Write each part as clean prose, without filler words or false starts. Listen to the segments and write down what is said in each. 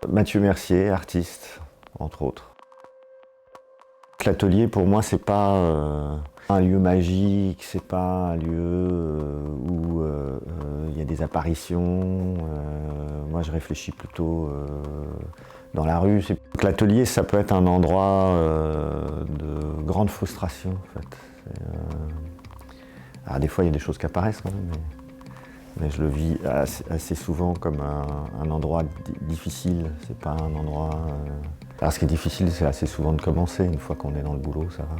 Mathieu Mercier, artiste, entre autres. L'atelier, pour moi, c'est pas un lieu magique, c'est pas un lieu où il y a des apparitions. Moi, je réfléchis plutôt dans la rue. L'atelier, ça peut être un endroit de grande frustration, en fait. Alors, des fois, il y a des choses qui apparaissent quand même, mais je le vis assez souvent comme un endroit difficile. C'est pas un endroit. Alors, ce qui est difficile, c'est assez souvent de commencer. Une fois qu'on est dans le boulot, ça va.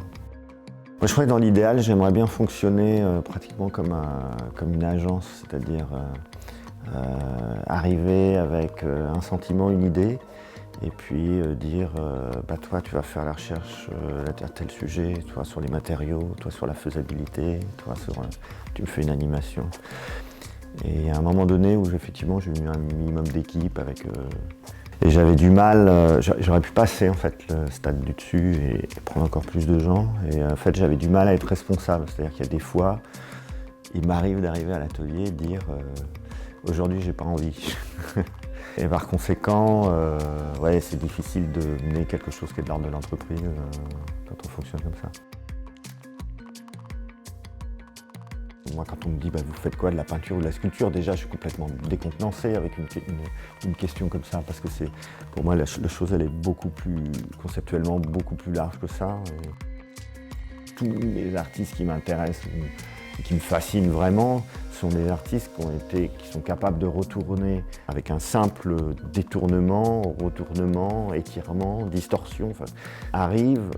Moi, je crois que dans l'idéal, j'aimerais bien fonctionner pratiquement comme une agence, c'est-à-dire arriver avec un sentiment, une idée, et puis dire bah, toi, tu vas faire la recherche à tel sujet, toi sur les matériaux, toi sur la faisabilité, toi sur. Tu me fais une animation. Et à un moment donné où effectivement j'ai eu un minimum d'équipe avec. Et j'avais du mal, j'aurais pu passer en fait le stade du dessus et prendre encore plus de gens. Et en fait j'avais du mal à être responsable. C'est-à-dire qu'il y a des fois, il m'arrive d'arriver à l'atelier et de dire aujourd'hui j'ai pas envie. Et par conséquent, ouais, c'est difficile de mener quelque chose qui est de l'ordre de l'entreprise quand on fonctionne comme ça. Moi, quand on me dit bah, vous faites quoi, de la peinture ou de la sculpture, déjà je suis complètement décontenancé avec une question comme ça, parce que pour moi la chose elle est beaucoup plus conceptuellement beaucoup plus large que ça. Et tous les artistes qui m'intéressent, qui me fascinent vraiment, sont des artistes qui sont capables de retourner avec un simple détournement, retournement, étirement, distorsion, enfin, arrivent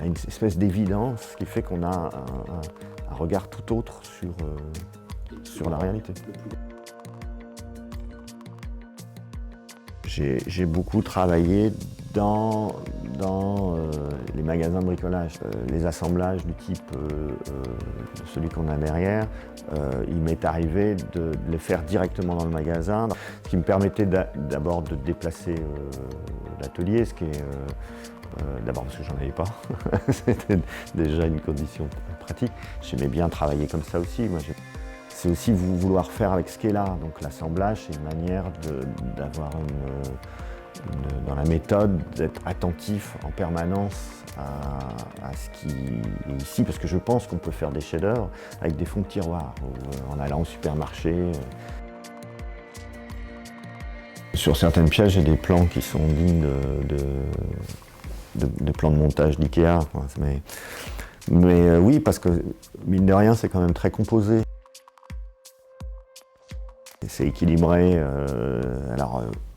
à une espèce d'évidence qui fait qu'on a un regard tout autre sur la réalité. J'ai beaucoup travaillé dans les magasins de bricolage. Les assemblages du type de celui qu'on a derrière, il m'est arrivé de les faire directement dans le magasin, ce qui me permettait d'abord de déplacer l'atelier, ce qui est d'abord parce que j'en avais pas, c'était déjà une condition pratique. J'aimais bien travailler comme ça aussi. C'est aussi vouloir faire avec ce qui est là. Donc l'assemblage, c'est une manière d'avoir dans la méthode, d'être attentif en permanence à ce qui est ici, parce que je pense qu'on peut faire des chefs-d'œuvre avec des fonds de tiroir, ou en allant au supermarché. Sur certaines pièces, j'ai des plans qui sont dignes de plans de montage d'IKEA. Mais oui, parce que mine de rien, c'est quand même très composé. C'est équilibré,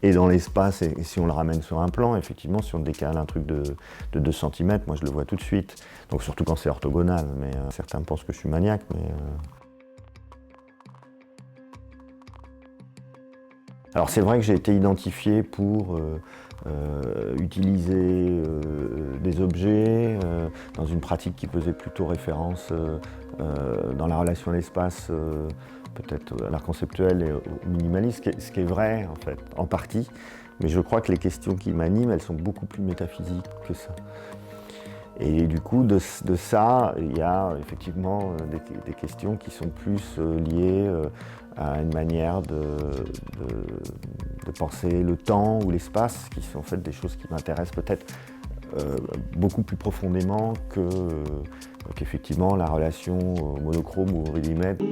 et dans l'espace, et si on le ramène sur un plan, effectivement, si on décale un truc de 2 cm, moi je le vois tout de suite. Donc surtout quand c'est orthogonal, mais certains pensent que je suis maniaque. Alors c'est vrai que j'ai été identifié pour utiliser des objets dans une pratique qui faisait plutôt référence dans la relation à l'espace, peut-être à l'art conceptuel et au minimalisme, ce qui est vrai en fait, en partie, mais je crois que les questions qui m'animent, elles sont beaucoup plus métaphysiques que ça. Et du coup, de ça, il y a effectivement des questions qui sont plus liées à une manière de penser le temps ou l'espace, qui sont en fait des choses qui m'intéressent peut-être beaucoup plus profondément qu'effectivement la relation monochrome ou ready-made.